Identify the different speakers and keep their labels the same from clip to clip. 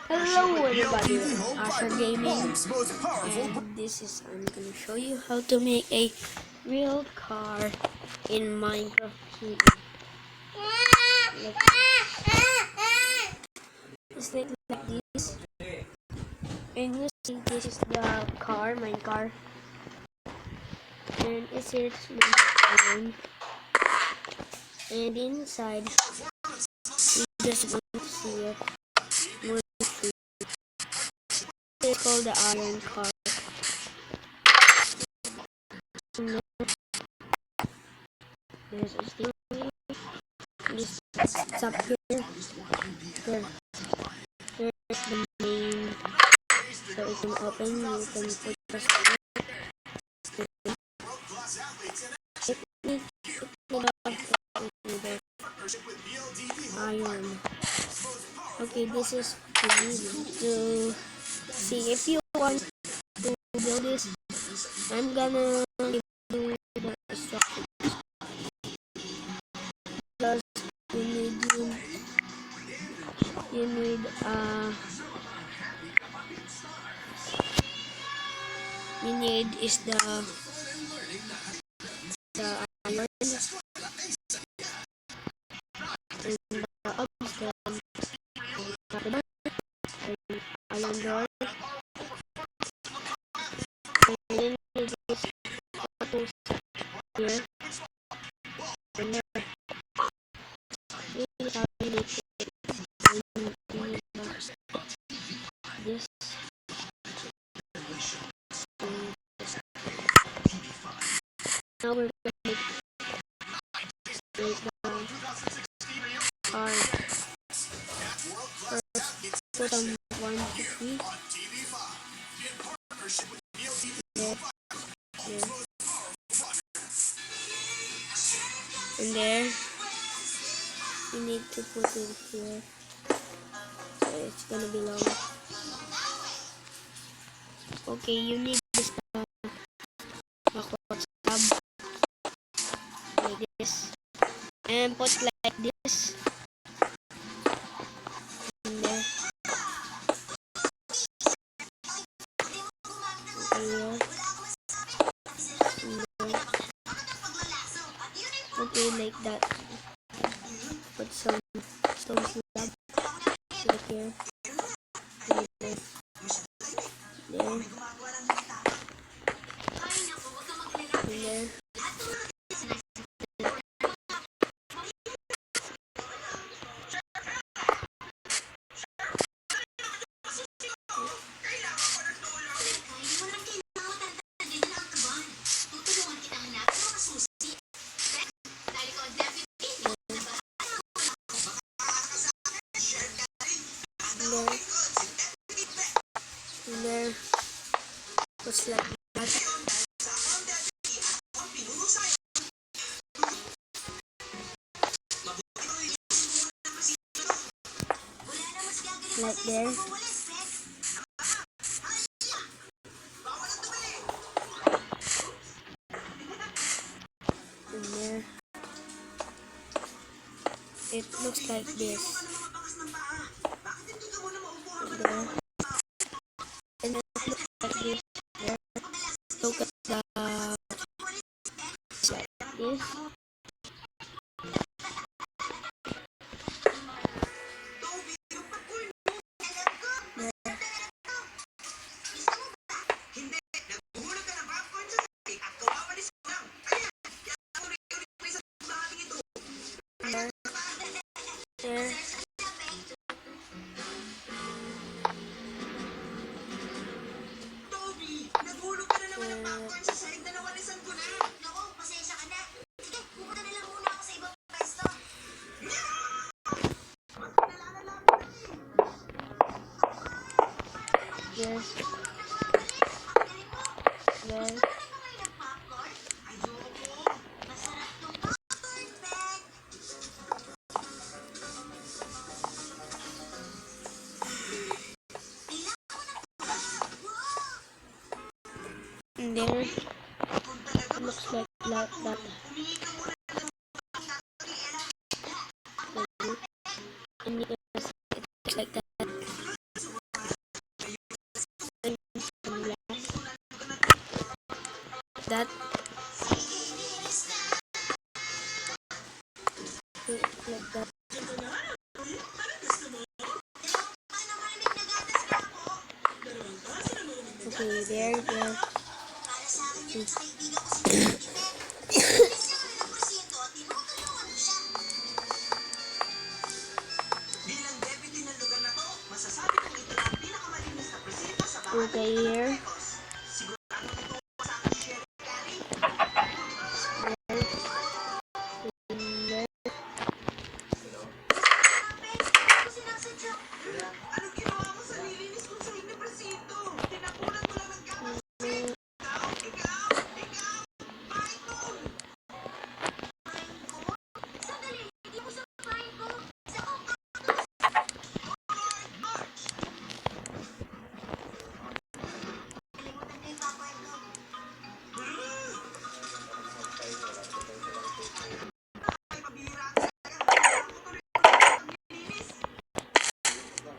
Speaker 1: Hello everybody, Asher Gaming, and this is I'm gonna show you how to make a real car in Minecraft City. It's like this, and you see this is the car, my car, and it's here to make and inside you just want to see it. It's called the Iron Car. There's a steering wheel. This it's up here. There's the main, so it can open. You can put the iron. Okay, this is to see if you want to build this. I'm gonna give you the instructions. Plus, you need is the iron and the obstacle, iron door, and then you just put here and there. This is how you make this. Now we're gonna make the car. First, put on 1, 2, 3. There, there. And there, you need to put it here. So it's gonna be long. Okay, you need this backward tab like this, and put like this. And there. Okay, like that. Put some stone slab right here. Like this. There. And there. And there. Puts like that. Like there. And there. It looks like this. And there. And then it looks like this. There. Look at the like this. There. There. Yes. Yes. And there it looks like that. And it looks like that. that. Okay, like that. Okay, there. Okay, here. There.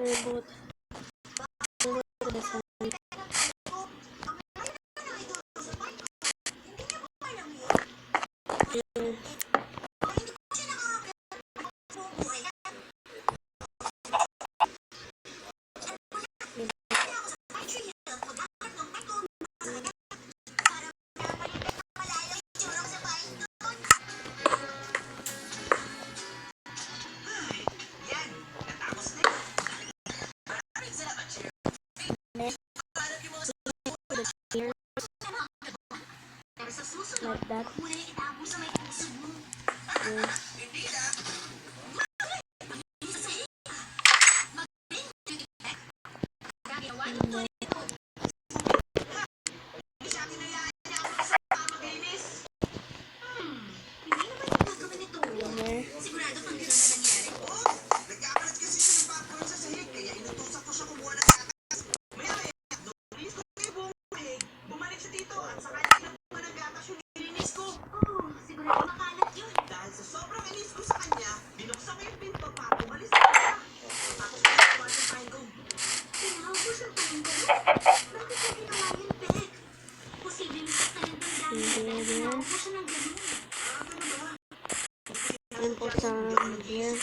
Speaker 1: Robot. Here. Like that. And put some here.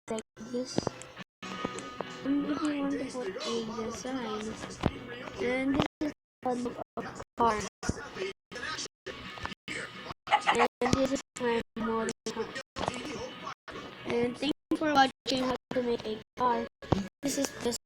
Speaker 1: Like this. And if you want to put a design, then this is one of cars. And this is my model. And thank you for watching how to make a car. This is just